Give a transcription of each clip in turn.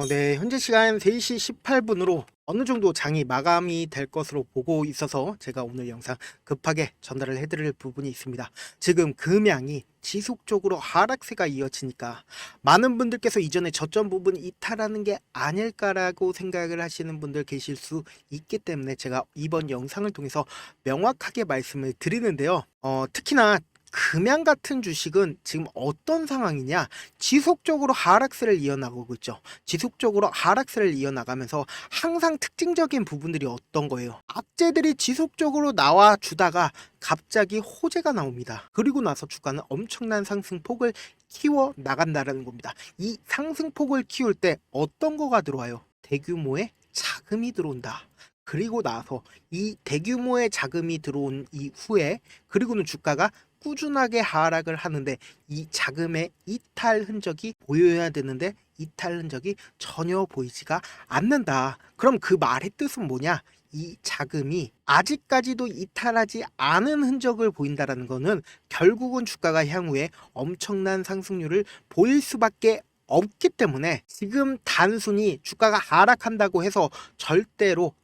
네, 현재 시간 3시 18분으로 어느 정도 장이 마감이 될 것으로 보고 있어서 제가 오늘 영상 급하게 전달을 해드릴 부분이 있습니다. 지금 금양이 지속적으로 하락세가 이어지니까 많은 분들께서 이전에 저점 부분 이탈하는 게 아닐까라고 생각을 하시는 분들 계실 수 있기 때문에 제가 이번 영상을 통해서 명확하게 말씀을 드리는데요. 특히나 금양 같은 주식은 지금 어떤 상황이냐, 지속적으로 하락세를 이어나가고 있죠. 지속적으로 하락세를 이어나가면서 항상 특징적인 부분들이 어떤 거예요? 악재들이 지속적으로 나와 주다가 갑자기 호재가 나옵니다. 그리고 나서 주가는 엄청난 상승폭을 키워 나간다는 겁니다. 이 상승폭을 키울 때 어떤 거가 들어와요? 대규모의 자금이 들어온다. 그리고 나서 이 대규모의 자금이 들어온 이후에 그리고는 주가가 꾸준하게 하락을 하는데 이 자금의 이탈 흔적이 보여야 되는데 이탈 흔적이 전혀 보이지가 않는다. 그럼 그 말의 뜻은 뭐냐? 이 자금이 아직까지도 이탈하지 않은 흔적을 보인다라는 거는 결국은 주가가 향후에 엄청난 상승률을 보일 수밖에 없기 때문에 지금 단순히 주가가 하락한다고 해서 절대로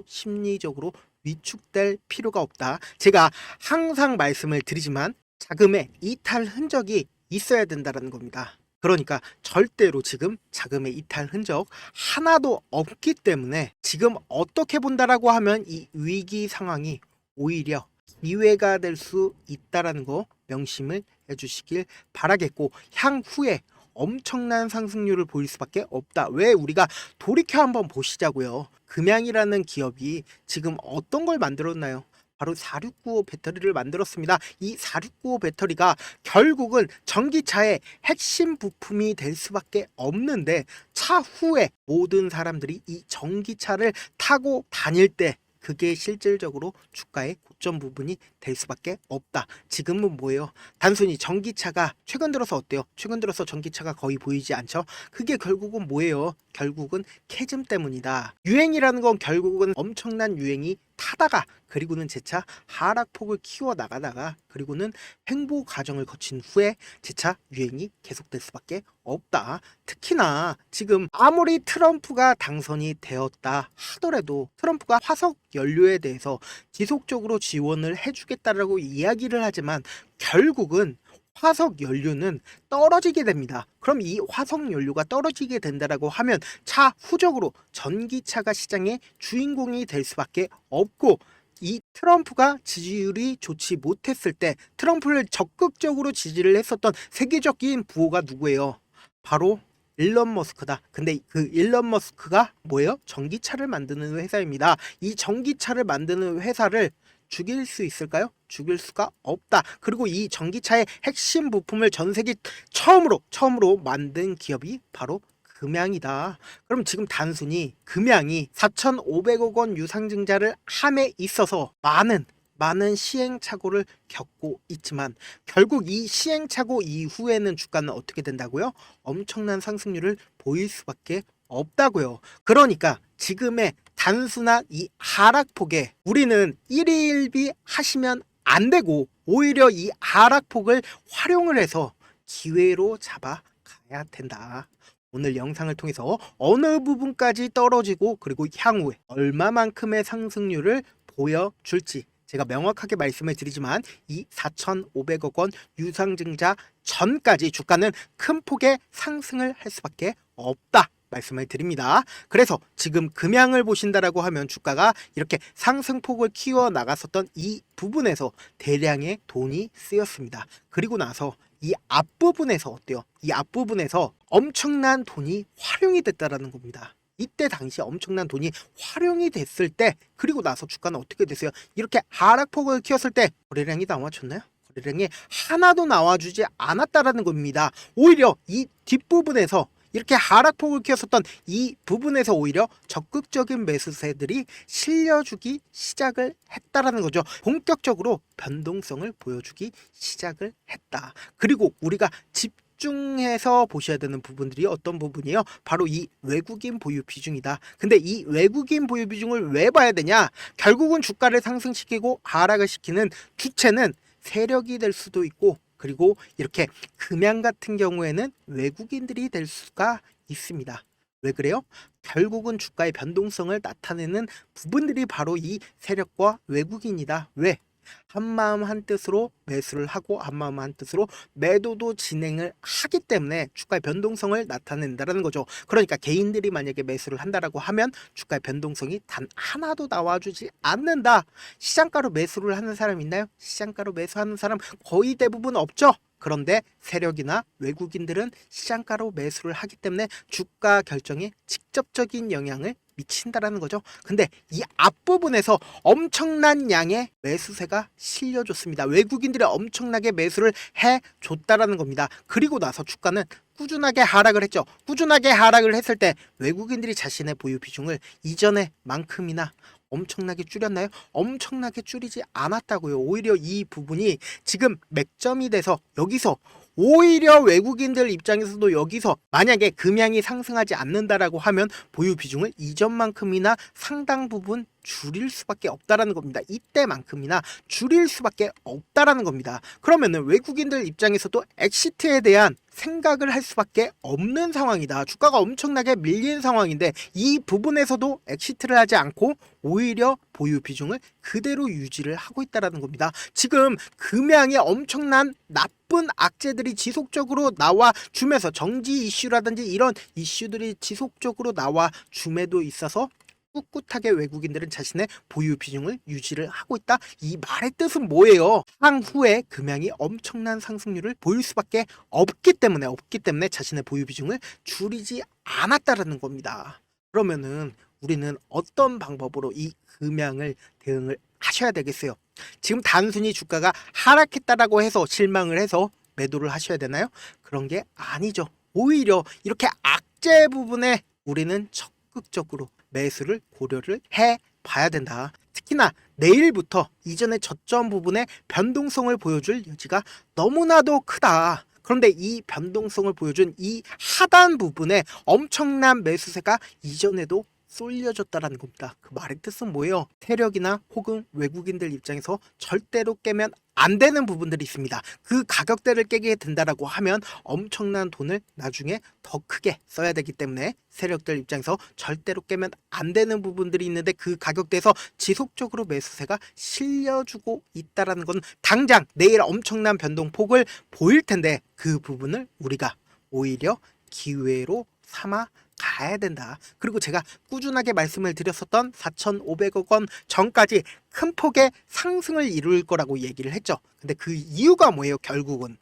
심리적으로 위축될 필요가 없다. 제가 항상 말씀을 드리지만 자금의 이탈 흔적이 있어야 된다는 겁니다. 그러니까 절대로 지금 자금의 이탈 흔적 하나도 없기 때문에 지금 어떻게 본다라고 하면 이 위기 상황이 오히려 기회가 될 수 있다라는 거 명심을 해주시길 바라겠고, 향후에 엄청난 상승률을 보일 수밖에 없다. 왜? 우리가 돌이켜 한번 보시자고요. 금양이라는 기업이 지금 어떤 걸 만들었나요? 바로 4695 배터리를 만들었습니다. 이 4695 배터리가 결국은 전기차의 핵심 부품이 될 수밖에 없는데, 차후에 모든 사람들이 이 전기차를 타고 다닐 때 그게 실질적으로 주가의 고점 부분이 될 수밖에 없다. 지금은 뭐예요? 단순히 전기차가 최근 들어서 어때요? 최근 들어서 전기차가 거의 보이지 않죠? 그게 결국은 뭐예요? 결국은 캐즘 때문이다. 유행이라는 건 결국은 엄청난 유행이 타다가 그리고는 재차 하락폭을 키워 나가다가 그리고는 횡보 과정을 거친 후에 재차 유행이 계속될 수밖에 없다. 특히나 지금 아무리 트럼프가 당선이 되었다 하더라도 트럼프가 화석 연료에 대해서 지속적으로 지원을 해주겠다라고 이야기를 하지만 결국은 화석 연료는 떨어지게 됩니다. 그럼 이 화석 연료가 떨어지게 된다라고 하면 차후적으로 전기차가 시장의 주인공이 될 수밖에 없고, 이 트럼프가 지지율이 좋지 못했을 때 트럼프를 적극적으로 지지를 했었던 세계적인 부호가 누구예요? 바로 일론 머스크다. 근데 그 일론 머스크가 뭐예요? 전기차를 만드는 회사입니다. 이 전기차를 만드는 회사를 죽일 수 있을까요? 죽일 수가 없다. 그리고 이 전기차의 핵심 부품을 전 세계 처음으로 만든 기업이 바로 금양이다. 그럼 지금 단순히 금양이 4,500억 원 유상증자를 함에 있어서 많은 시행착오를 겪고 있지만 결국 이 시행착오 이후에는 주가는 어떻게 된다고요? 엄청난 상승률을 보일 수밖에 없다고요. 그러니까 지금의 단순한 이 하락폭에 우리는 일희일비 하시면 안 되고 오히려 이 하락폭을 활용을 해서 기회로 잡아가야 된다. 오늘 영상을 통해서 어느 부분까지 떨어지고 그리고 향후에 얼마만큼의 상승률을 보여줄지 제가 명확하게 말씀을 드리지만 이 4,500억 원 유상증자 전까지 주가는 큰 폭의 상승을 할 수밖에 없다 말씀을 드립니다. 그래서 지금 금양을 보신다라고 하면 주가가 이렇게 상승폭을 키워 나갔었던 이 부분에서 대량의 돈이 쓰였습니다. 그리고 나서 이 앞부분에서 어때요? 이 앞부분에서 엄청난 돈이 활용이 됐다라는 겁니다. 이때 당시 엄청난 돈이 활용이 됐을 때 그리고 나서 주가는 어떻게 됐어요? 이렇게 하락폭을 키웠을 때 거래량이 나와줬나요? 거래량이 하나도 나와주지 않았다라는 겁니다. 오히려 이 뒷부분에서 이렇게 하락폭을 키웠었던 이 부분에서 오히려 적극적인 매수세들이 실려주기 시작을 했다라는 거죠. 본격적으로 변동성을 보여주기 시작을 했다. 그리고 우리가 집중해서 보셔야 되는 부분들이 어떤 부분이에요? 바로 이 외국인 보유 비중이다. 근데 이 외국인 보유 비중을 왜 봐야 되냐? 결국은 주가를 상승시키고 하락을 시키는 주체는 세력이 될 수도 있고 그리고 이렇게 금양 같은 경우에는 외국인들이 될 수가 있습니다. 왜 그래요? 결국은 주가의 변동성을 나타내는 부분들이 바로 이 세력과 외국인이다. 왜? 한마음 한뜻으로 매수를 하고 한마음 한뜻으로 매도도 진행을 하기 때문에 주가의 변동성을 나타낸다는 거죠. 그러니까 개인들이 만약에 매수를 한다라고 하면 주가의 변동성이 단 하나도 나와주지 않는다. 시장가로 매수를 하는 사람 있나요? 시장가로 매수하는 사람 거의 대부분 없죠. 그런데 세력이나 외국인들은 시장가로 매수를 하기 때문에 주가 결정에 직접적인 영향을 미친다라는 거죠. 근데 이 앞부분에서 엄청난 양의 매수세가 실려줬습니다. 외국인들이 엄청나게 매수를 해줬다라는 겁니다. 그리고 나서 주가는 꾸준하게 하락을 했죠. 꾸준하게 하락을 했을 때 외국인들이 자신의 보유 비중을 이전의 만큼이나 엄청나게 줄였나요? 엄청나게 줄이지 않았다고요. 오히려 이 부분이 지금 맥점이 돼서 여기서 오히려 외국인들 입장에서도 여기서 만약에 금양이 상승하지 않는다라고 하면 보유 비중을 이전만큼이나 상당 부분 줄일 수밖에 없다라는 겁니다. 이때만큼이나 줄일 수밖에 없다라는 겁니다. 그러면은 외국인들 입장에서도 엑시트에 대한 생각을 할 수밖에 없는 상황이다. 주가가 엄청나게 밀린 상황인데 이 부분에서도 엑시트를 하지 않고 오히려 보유 비중을 그대로 유지를 하고 있다라는 겁니다. 지금 금양에 엄청난 나쁜 악재들이 지속적으로 나와 주면서 정지 이슈라든지 이런 이슈들이 지속적으로 나와 줌에도 있어서 꿋꿋하게 외국인들은 자신의 보유 비중을 유지를 하고 있다. 이 말의 뜻은 뭐예요? 향후에 금양이 엄청난 상승률을 보일 수밖에 없기 때문에 자신의 보유 비중을 줄이지 않았다라는 겁니다. 그러면은 우리는 어떤 방법으로 이 금양을 대응을 하셔야 되겠어요? 지금 단순히 주가가 하락했다라고 해서 실망을 해서 매도를 하셔야 되나요? 그런 게 아니죠. 오히려 이렇게 악재 부분에 우리는 적극적으로 매수를 고려를 해 봐야 된다. 특히나 내일부터 이전의 저점 부분에 변동성을 보여줄 여지가 너무나도 크다. 그런데 이 변동성을 보여준 이 하단 부분에 엄청난 매수세가 이전에도 쏠려졌다라는 겁니다. 그 말의 뜻은 뭐예요? 세력이나 혹은 외국인들 입장에서 절대로 깨면 안 되는 부분들이 있습니다. 그 가격대를 깨게 된다라고 하면 엄청난 돈을 나중에 더 크게 써야 되기 때문에 세력들 입장에서 절대로 깨면 안 되는 부분들이 있는데 그 가격대에서 지속적으로 매수세가 실려주고 있다라는 건 당장 내일 엄청난 변동폭을 보일 텐데 그 부분을 우리가 오히려 기회로 삼아 가야 된다. 그리고 제가 꾸준하게 말씀을 드렸었던 4,500억 원 전까지 큰 폭의 상승을 이룰 거라고 얘기를 했죠. 근데 그 이유가 뭐예요? 결국은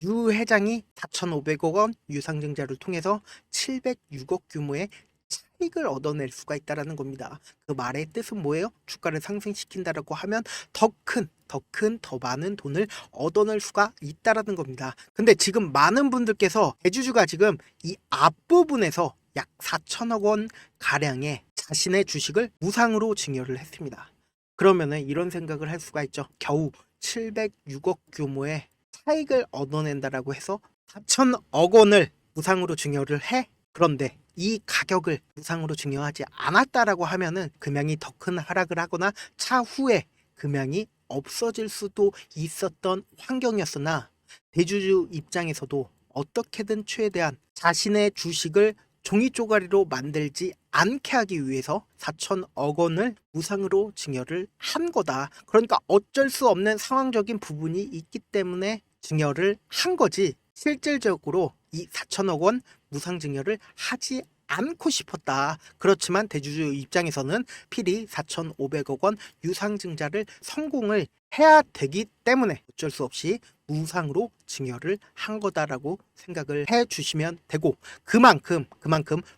유 회장이 4,500억 원 유상증자를 통해서 706억 규모의 차익을 얻어낼 수가 있다라는 겁니다. 그 말의 뜻은 뭐예요? 주가를 상승시킨다라고 하면 더 많은 돈을 얻어낼 수가 있다라는 겁니다. 근데 지금 많은 분들께서 대주주가 지금 이 앞부분에서 약 4천억 원 가량의 자신의 주식을 무상으로 증여를 했습니다. 그러면은 이런 생각을 할 수가 있죠. 겨우 706억 규모의 차익을 얻어낸다라고 해서 4천억 원을 무상으로 증여를 해. 그런데 이 가격을 무상으로 증여하지 않았다라고 하면은 금양이 더 큰 하락을 하거나 차후에 금양이 없어질 수도 있었던 환경이었으나 대주주 입장에서도 어떻게든 최대한 자신의 주식을 종이 쪼가리로 만들지 않게 하기 위해서 4천억 원을 무상으로 증여를 한 거다. 그러니까 어쩔 수 없는 상황적인 부분이 있기 때문에 증여를 한 거지 실질적으로 이 4천억 원 무상 증여를 하지 않고 싶었다. 그렇지만 대주주 입장에서는 필히 4,500억 원 유상증자를 성공을 해야 되기 때문에 어쩔 수 없이 무상으로 증여를 한 거다라고 생각을 해 주시면 되고 그만큼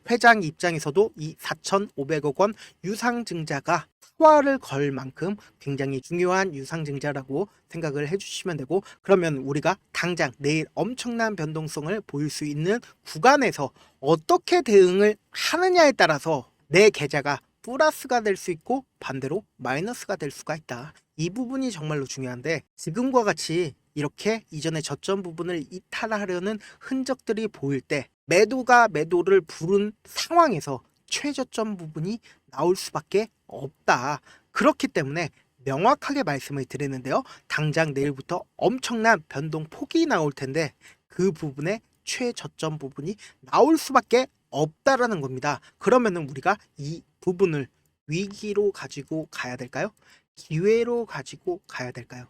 회장 입장에서도 이 4,500억 원 유상증자가 사활을 걸 만큼 굉장히 중요한 유상증자라고 생각을 해주시면 되고 그러면 우리가 당장 내일 엄청난 변동성을 보일 수 있는 구간에서 어떻게 대응을 하느냐에 따라서 내 계좌가 플러스가 될 수 있고 반대로 마이너스가 될 수가 있다. 이 부분이 정말로 중요한데 지금과 같이 이렇게 이전의 저점 부분을 이탈하려는 흔적들이 보일 때 매도가 매도를 부른 상황에서 최저점 부분이 나올 수밖에 없다. 그렇기 때문에 명확하게 말씀을 드리는데요. 당장 내일부터 엄청난 변동폭이 나올 텐데 그 부분에 최저점 부분이 나올 수밖에 없다라는 겁니다. 그러면은 우리가 이 부분을 위기로 가지고 가야 될까요? 기회로 가지고 가야 될까요?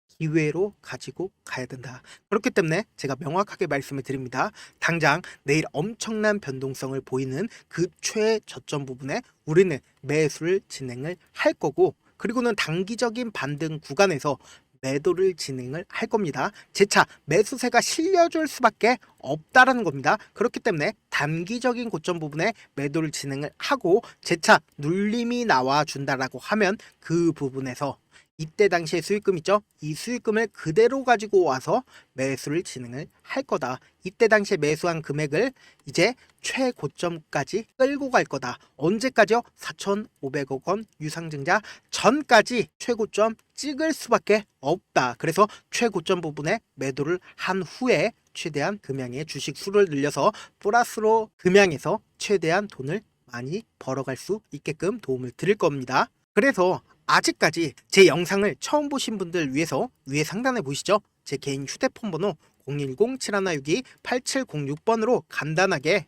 기회로 가지고 가야 된다. 그렇기 때문에 제가 명확하게 말씀을 드립니다. 당장 내일 엄청난 변동성을 보이는 그 최저점 부분에 우리는 매수를 진행을 할 거고, 그리고는 단기적인 반등 구간에서 매도를 진행을 할 겁니다. 재차 매수세가 실려줄 수밖에 없다라는 겁니다. 그렇기 때문에 단기적인 고점 부분에 매도를 진행을 하고 재차 눌림이 나와 준다라고 하면 그 부분에서 이때 당시에 수익금 있죠? 이 수익금을 그대로 가지고 와서 매수를 진행을 할 거다. 이때 당시에 매수한 금액을 이제 최고점까지 끌고 갈 거다. 언제까지요? 4,500억 원 유상증자 전까지 최고점 찍을 수밖에 없다. 그래서 최고점 부분에 매도를 한 후에 최대한 금양의 주식 수를 늘려서 플러스로 금양에서 최대한 돈을 많이 벌어갈 수 있게끔 도움을 드릴 겁니다. 그래서 아직까지 제 영상을 처음 보신 분들 위해서 위에 상단에 보이시죠? 제 개인 휴대폰 번호 010-7162-8706번으로 간단하게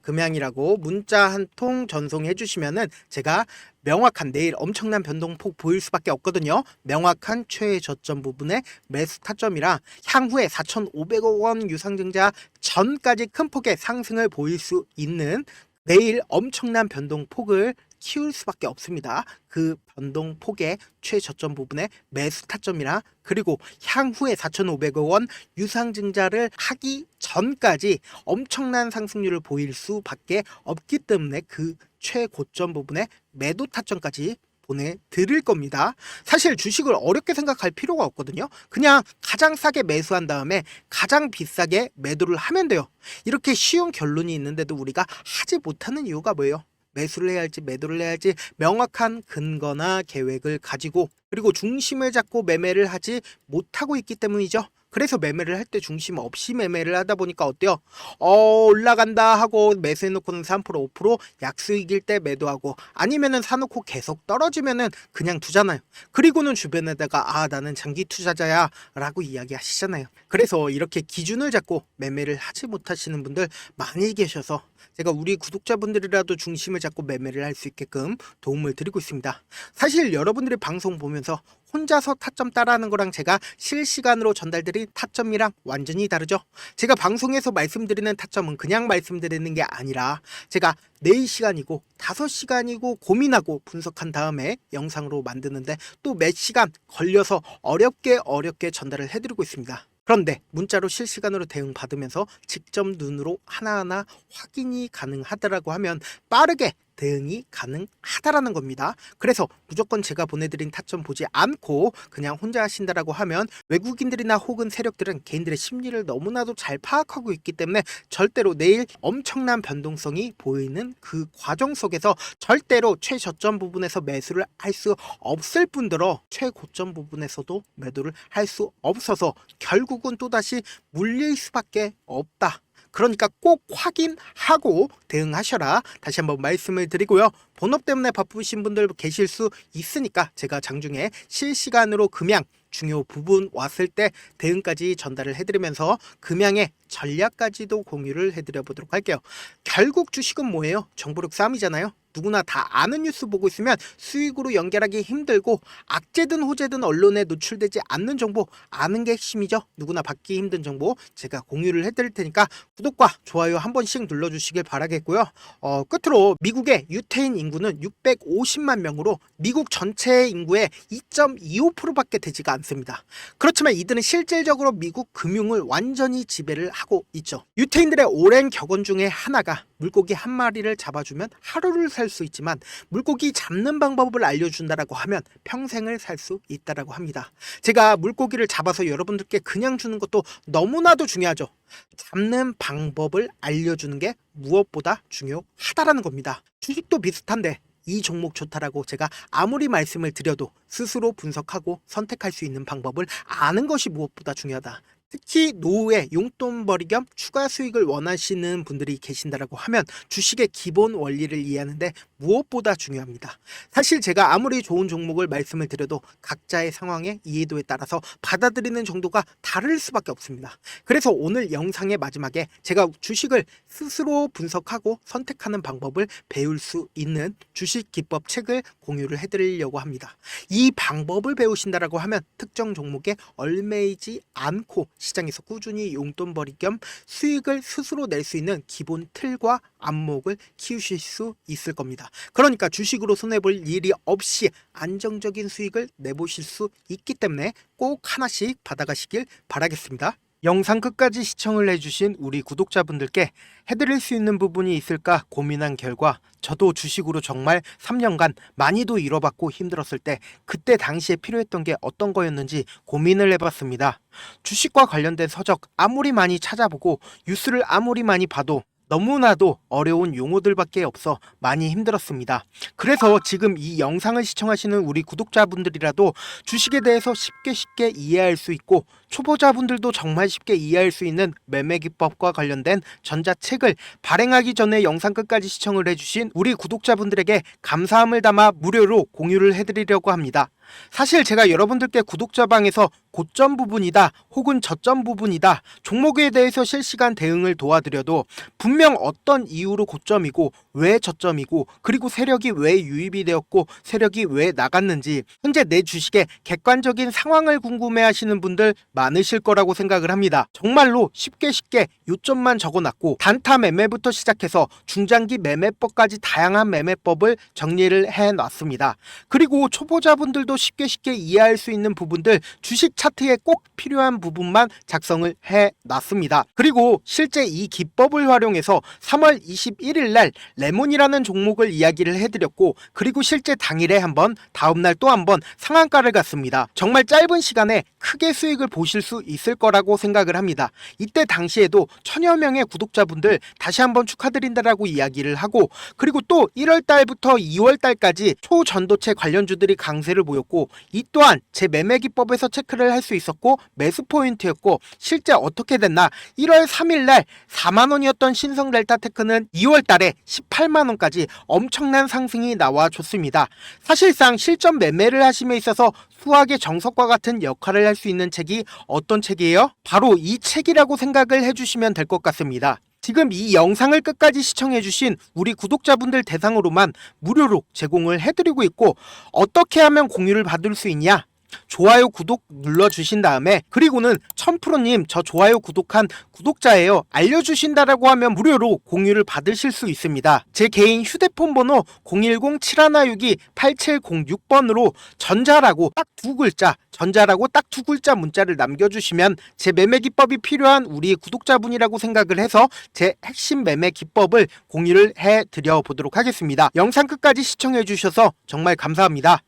금양이라고 문자 한 통 전송해 주시면은 제가 명확한 내일 엄청난 변동폭 보일 수밖에 없거든요. 명확한 최저점 부분의 매수 타점이라 향후에 4,500억 원 유상증자 전까지 큰 폭의 상승을 보일 수 있는 내일 엄청난 변동폭을 키울 수밖에 없습니다. 그 변동폭의 최저점 부분의 매수 타점이라, 그리고 향후에 4,500억 원 유상증자를 하기 전까지 엄청난 상승률을 보일 수밖에 없기 때문에 그 최고점 부분의 매도 타점까지 보내드릴 겁니다. 사실 주식을 어렵게 생각할 필요가 없거든요. 그냥 가장 싸게 매수한 다음에 가장 비싸게 매도를 하면 돼요. 이렇게 쉬운 결론이 있는데도 우리가 하지 못하는 이유가 뭐예요? 매수를 해야 할지 매도를 해야 할지 명확한 근거나 계획을 가지고, 그리고 중심을 잡고 매매를 하지 못하고 있기 때문이죠. 그래서 매매를 할 때 중심 없이 매매를 하다 보니까 어때요? 올라간다 하고 매수해놓고는 3% 5% 약수익일 때 매도하고, 아니면은 사놓고 계속 떨어지면은 그냥 두잖아요. 그리고는 주변에다가 나는 장기 투자자야 라고 이야기하시잖아요. 그래서 이렇게 기준을 잡고 매매를 하지 못하시는 분들 많이 계셔서 제가 우리 구독자분들이라도 중심을 잡고 매매를 할 수 있게끔 도움을 드리고 있습니다. 사실 여러분들이 방송 보면서 혼자서 타점 따라하는 거랑 제가 실시간으로 전달드린 타점이랑 완전히 다르죠. 제가 방송에서 말씀드리는 타점은 그냥 말씀드리는 게 아니라 제가 4시간이고 5시간이고 고민하고 분석한 다음에 영상으로 만드는데 또 몇 시간 걸려서 어렵게 전달을 해드리고 있습니다. 그런데 문자로 실시간으로 대응 받으면서 직접 눈으로 하나하나 확인이 가능하다라고 하면 빠르게 대응이 가능하다라는 겁니다. 그래서 무조건 제가 보내드린 타점 보지 않고 그냥 혼자 하신다라고 하면 외국인들이나 혹은 세력들은 개인들의 심리를 너무나도 잘 파악하고 있기 때문에 절대로 내일 엄청난 변동성이 보이는 그 과정 속에서 절대로 최저점 부분에서 매수를 할 수 없을 뿐더러 최고점 부분에서도 매도를 할 수 없어서 결국은 또다시 물릴 수밖에 없다. 그러니까 꼭 확인하고 대응하셔라. 다시 한번 말씀을 드리고요. 본업 때문에 바쁘신 분들 계실 수 있으니까 제가 장중에 실시간으로 금양 중요 부분 왔을 때 대응까지 전달을 해드리면서 금양의 전략까지도 공유를 해드려 보도록 할게요. 결국 주식은 뭐예요? 정보력 싸움이잖아요. 누구나 다 아는 뉴스 보고 있으면 수익으로 연결하기 힘들고, 악재든 호재든 언론에 노출되지 않는 정보 아는 게 핵심이죠. 누구나 받기 힘든 정보 제가 공유를 해드릴 테니까 구독과 좋아요 한 번씩 눌러주시길 바라겠고요. 끝으로 미국의 유태인 인구는 650만 명으로 미국 전체 인구의 2.25%밖에 되지가 않습니다. 그렇지만 이들은 실질적으로 미국 금융을 완전히 지배를 하고 있죠. 유태인들의 오랜 격언 중에 하나가 물고기 한 마리를 잡아주면 하루를 살 수 있지만 물고기 잡는 방법을 알려준다라고 하면 평생을 살 수 있다라고 합니다. 제가 물고기를 잡아서 여러분들께 그냥 주는 것도 너무나도 중요하죠. 잡는 방법을 알려주는 게 무엇보다 중요하다라는 겁니다. 주식도 비슷한데 이 종목 좋다라고 제가 아무리 말씀을 드려도 스스로 분석하고 선택할 수 있는 방법을 아는 것이 무엇보다 중요하다. 특히 노후에 용돈벌이 겸 추가 수익을 원하시는 분들이 계신다라고 하면 주식의 기본 원리를 이해하는데 무엇보다 중요합니다. 사실 제가 아무리 좋은 종목을 말씀을 드려도 각자의 상황에 이해도에 따라서 받아들이는 정도가 다를 수밖에 없습니다. 그래서 오늘 영상의 마지막에 제가 주식을 스스로 분석하고 선택하는 방법을 배울 수 있는 주식 기법 책을 공유를 해드리려고 합니다. 이 방법을 배우신다라고 하면 특정 종목에 얽매이지 않고 시장에서 꾸준히 용돈벌이 겸 수익을 스스로 낼 수 있는 기본 틀과 안목을 키우실 수 있을 겁니다. 그러니까 주식으로 손해볼 일이 없이 안정적인 수익을 내보실 수 있기 때문에 꼭 하나씩 받아가시길 바라겠습니다. 영상 끝까지 시청을 해주신 우리 구독자분들께 해드릴 수 있는 부분이 있을까 고민한 결과 저도 주식으로 정말 3년간 많이도 잃어봤고 힘들었을 때 그때 당시에 필요했던 게 어떤 거였는지 고민을 해봤습니다. 주식과 관련된 서적 아무리 많이 찾아보고 뉴스를 아무리 많이 봐도 너무나도 어려운 용어들밖에 없어 많이 힘들었습니다. 그래서 지금 이 영상을 시청하시는 우리 구독자분들이라도 주식에 대해서 쉽게 이해할 수 있고 초보자분들도 정말 쉽게 이해할 수 있는 매매 기법과 관련된 전자책을 발행하기 전에 영상 끝까지 시청을 해주신 우리 구독자분들에게 감사함을 담아 무료로 공유를 해드리려고 합니다. 사실 제가 여러분들께 구독자방에서 고점 부분이다 혹은 저점 부분이다 종목에 대해서 실시간 대응을 도와드려도 분명 어떤 이유로 고점이고 왜 저점이고 그리고 세력이 왜 유입이 되었고 세력이 왜 나갔는지 현재 내 주식의 객관적인 상황을 궁금해 하시는 분들 많으실 거라고 생각을 합니다. 정말로 쉽게 요점만 적어놨고 단타 매매부터 시작해서 중장기 매매법까지 다양한 매매법을 정리를 해놨습니다. 그리고 초보자분들도 쉽게 이해할 수 있는 부분들 주식 차트에 꼭 필요한 부분만 작성을 해놨습니다. 그리고 실제 이 기법을 활용해서 3월 21일 날 레몬이라는 종목을 이야기를 해드렸고 그리고 실제 당일에 한번 다음날 또 한번 상한가를 갔습니다. 정말 짧은 시간에 크게 수익을 보실 수 있을 거라고 생각을 합니다. 이때 당시에도 천여 명의 구독자분들 다시 한번 축하드린다라고 이야기를 하고 그리고 또 1월 달부터 2월 달까지 초전도체 관련주들이 강세를 보였고 이 또한 제 매매 기법에서 체크를 할 수 있었고 매수 포인트였고 실제 어떻게 됐나 1월 3일 날 4만원이었던 신성 델타테크는 2월 달에 18만원까지 엄청난 상승이 나와줬습니다. 사실상 실전 매매를 하심에 있어서 수학의 정석과 같은 역할을 할 수 있는 책이 어떤 책이에요? 바로 이 책이라고 생각을 해주시면 될 것 같습니다. 지금 이 영상을 끝까지 시청해주신 우리 구독자분들 대상으로만 무료로 제공을 해드리고 있고 어떻게 하면 공유를 받을 수 있냐? 좋아요 구독 눌러주신 다음에 그리고는 1000%님 저 좋아요 구독한 구독자예요 알려주신다라고 하면 무료로 공유를 받으실 수 있습니다. 제 개인 휴대폰 번호 010-7162-8706번으로 전자라고 딱 두 글자 전자라고 딱 두 글자 문자를 남겨주시면 제 매매 기법이 필요한 우리 구독자분이라고 생각을 해서 제 핵심 매매 기법을 공유를 해드려 보도록 하겠습니다. 영상 끝까지 시청해 주셔서 정말 감사합니다.